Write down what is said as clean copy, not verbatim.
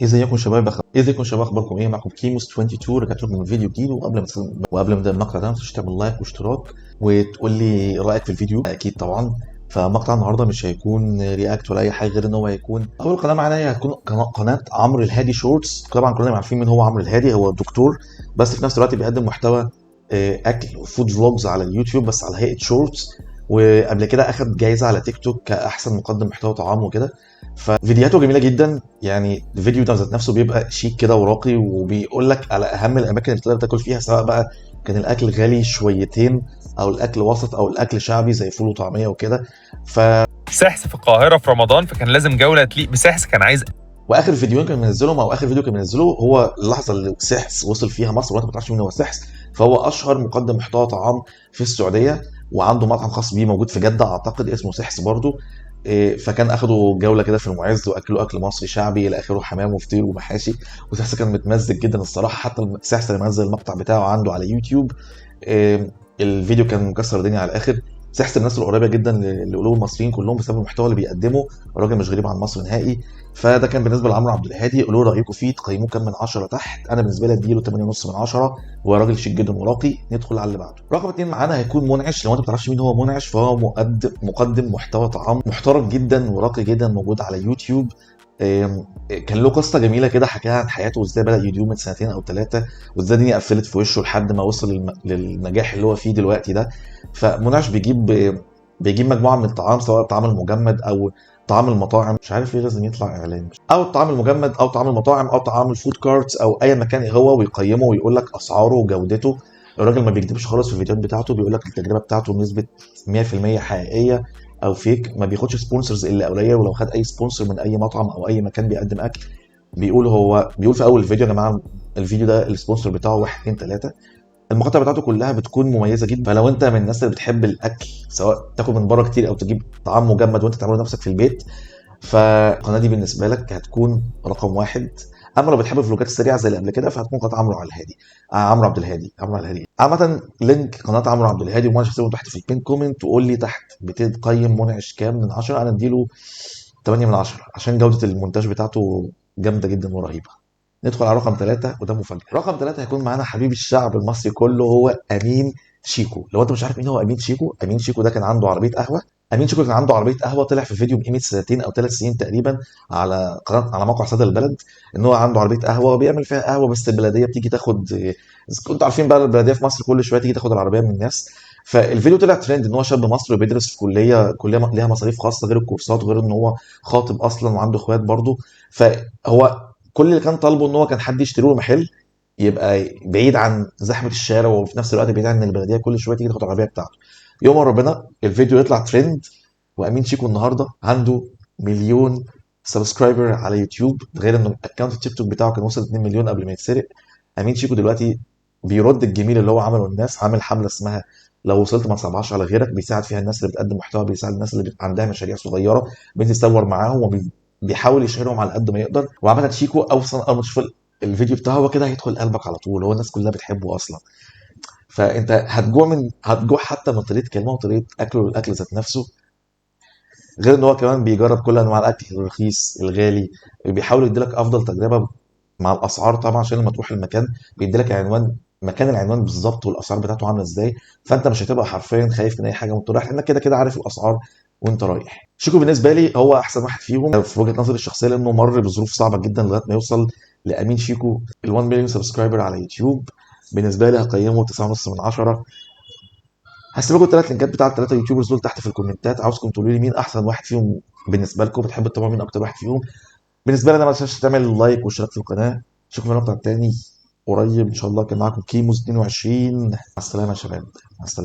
ازيكم شباب، اخباركم ايه؟ معكم كيموس 22. رجعت لكم من فيديو جديد. وقبل ما نبدا المقطع ده ما تنساش تعمل لايك واشتراك وتقول لي رايك في الفيديو اكيد طبعا. فمقطع النهارده مش هيكون رياكت ولا اي حاجه، غير ان هو هيكون اول قناه معانا. هي هتكون قناه عمرو الهادي شورتس. طبعا كلنا عارفين مين هو عمرو الهادي، هو دكتور بس في نفس الوقت بيقدم محتوى اكل فود فلوجز على اليوتيوب بس على هيئه شورتس. وقبل كده اخد جايزه على تيك توك كاحسن مقدم محتوى طعام وكده. ففيديوهاته جميله جدا، يعني الفيديو ده ذات نفسه بيبقى شيك كده وراقي، وبيقول لك على اهم الاماكن اللي تقدر تاكل فيها، سواء بقى كان الاكل غالي شويتين او الاكل وسط او الاكل شعبي زي فول وطعميه وكده. ف سحس في القاهرة في رمضان، فكان لازم جولة تليق بسحس. كان عايز واخر فيديوهين كان منزلهم او اخر فيديو كان منزله هو اللحظه اللي سحس وصل فيها مصر وانت ما تعرفش مين هو سحس. فهو اشهر مقدم محتوى طعام في السعوديه، وعنده مطعم خاص بيه موجود في جده اعتقد اسمه سحس برضه. فكان اخدوا جوله كده في المعز واكلوا اكل مصري شعبي الى اخره، حمام وفطير ومحاشي. وسحس كان متمزج جدا الصراحه، حتى سحس اللي منزل المقطع بتاعه عنده على يوتيوب. آه، الفيديو كان مكسر الدنيا على الاخر. سحس الناس القريبه جدا لقلوب المصريين كلهم بسبب المحتوى اللي بيقدمه. الراجل مش غريب عن مصر نهائي. فده كان بالنسبه لعمرو عبد الهادي. قولوا لي رايكم فيه، تقيموه كام من 10 تحت. انا بالنسبه لي اديله 8.5 من 10. هو راجل شيك جدا وراقي. ندخل على اللي بعده. رقم 2 معانا هيكون منعش. لو انت ما تعرفش مين هو منعش، فهو مقدم محتوى طعام محترم جدا وراقي جدا موجود على يوتيوب. كان له قصه جميله كده، حكاها عن حياته وازاي بدا يوتيوب من سنتين او ثلاثه، وازاي الدنيا قفلت في وشه لحد ما وصل للنجاح اللي هو فيه دلوقتي ده. فمنعش بيجيب مجموعه من الطعام، سواء الطعام المجمد او طعام المطاعم. مش عارف ليه لازم يطلع اعلان، او الطعام المجمد او طعام المطاعم او طعام الفود كارتس او اي مكان هو، ويقيمه ويقول لك اسعاره وجودته. الراجل ما بيكذبش خالص في الفيديوهات بتاعته، بيقول لك التجربه بتاعته بنسبه 100% حقيقيه او فيك. ما بياخدش سبونسرز الا قليل، ولو خد اي سبونسر من اي مطعم او اي مكان بيقدم اكل بيقول في اول الفيديو: يا جماعه الفيديو ده السبونسر بتاعه 1 2 3. المقاطع بتاعته كلها بتكون مميزه جدا. فلو انت من الناس اللي بتحب الاكل، سواء تاكل من بره كتير او تجيب طعام مجمد وانت تعمله نفسك في البيت، فالقناه دي بالنسبه لك هتكون رقم واحد. اما لو بتحب الفلوجات السريعه زي اللي قبل كده، فهتكون قناه عمرو على الهادي. عمرو على الهادي عامه. لينك قناه عمرو عبد الهادي ومنعش هسيبه تحت في البين كومنت. وقول لي تحت بتقيم منعش كام من 10. انا اديله 8 من 10 عشان جوده المونتاج بتاعته جامده جدا ورهيبه. ندخل على رقم ثلاثة، وده مفاجأة. رقم ثلاثة هيكون معانا حبيب الشعب المصري كله، هو أمين شيكو. لو أنت مش عارف مين هو أمين شيكو، أمين شيكو ده كان عنده عربية قهوة. أمين شيكو كان عنده عربية قهوة، طلع في فيديو من قيمة سنتين أو 3 سنين تقريبا على قناة، على موقع صدى البلد، إن هو عنده عربية قهوة وبيعمل فيها قهوة، بس البلدية بتيجي تاخد، إذا كنتوا عارفين بقى البلدية في مصر كل شوية تيجي تاخد العربية من الناس. فالفيديو طلع ترند ان هو شاب مصري وبيدرس في كليه ليها مصاريف خاصه غير الكورسات، غير ان هو خاطب اصلا وعنده اخوات برضه. فهو كل اللي كان طالبه ان هو كان حد يشتري له محل يبقى بعيد عن زحمه الشارع، وفي نفس الوقت بعيد عن البلديه كل شويه تيجي تاخد العربيه بتاعته. يوم ربنا الفيديو يطلع ترند. وامين شيكو النهارده عنده مليون سبسكرايبر على يوتيوب، غير انه اكونت التيك توك بتاعه كان وصل 2 مليون قبل ما يتسرق. امين شيكو دلوقتي بيرد الجميل اللي هو عمله للناس. عامل حمله اسمها لو وصلت ما تصعبهاش على غيرك، بيساعد فيها الناس اللي بتقدم محتوى، بيساعد الناس اللي عندها مشاريع صغيره، بيتصور معاهم وبيحاول يشهرهم على قد ما يقدر. وعمل شيكو اصلا اول ما تشوف الفيديو بتاعه هو كده هيدخل قلبك على طول. هو الناس كلها بتحبه اصلا. فانت هتجوع حتى من طريقه كلمه وطريقه اكله الاكل ذات نفسه. غير ان هو كمان بيجرب كل انواع الاكل، الرخيص الغالي. بيحاول يديلك افضل تجربه مع الاسعار طبعا، عشان لما تروح المكان بيديلك عنوان، مكان العنوان بالظبط والاسعار بتاعته عامله ازاي. فانت مش هتبقى حرفيا خايف من اي حاجه وانت رايح، لانك كده كده عارف الاسعار وانت رايح. شيكو بالنسبه لي هو احسن واحد فيهم في وجهه نظري الشخصيه، لانه مر بظروف صعبه جدا لغايه ما يوصل لامين شيكو ال 1 مليون سبسكرايبر على يوتيوب. بالنسبه لي هقيمه 9.5 من 10. هسيب لكم الثلاث لينكات بتاع الثلاثه يوتيوبرز دول تحت في الكومنتات. عاوزكم تقولوا لي مين احسن واحد فيهم بالنسبه لكم، بتحب تتابعوا مين اكتر واحد فيهم. بالنسبه لي انا ما تنساش تعمل لايك واشتراك في القناه. اشوفكم في المقطع التاني قريب ان شاء الله. كان معاكم كيموز 22. مع السلامه يا شباب، مع السلامه.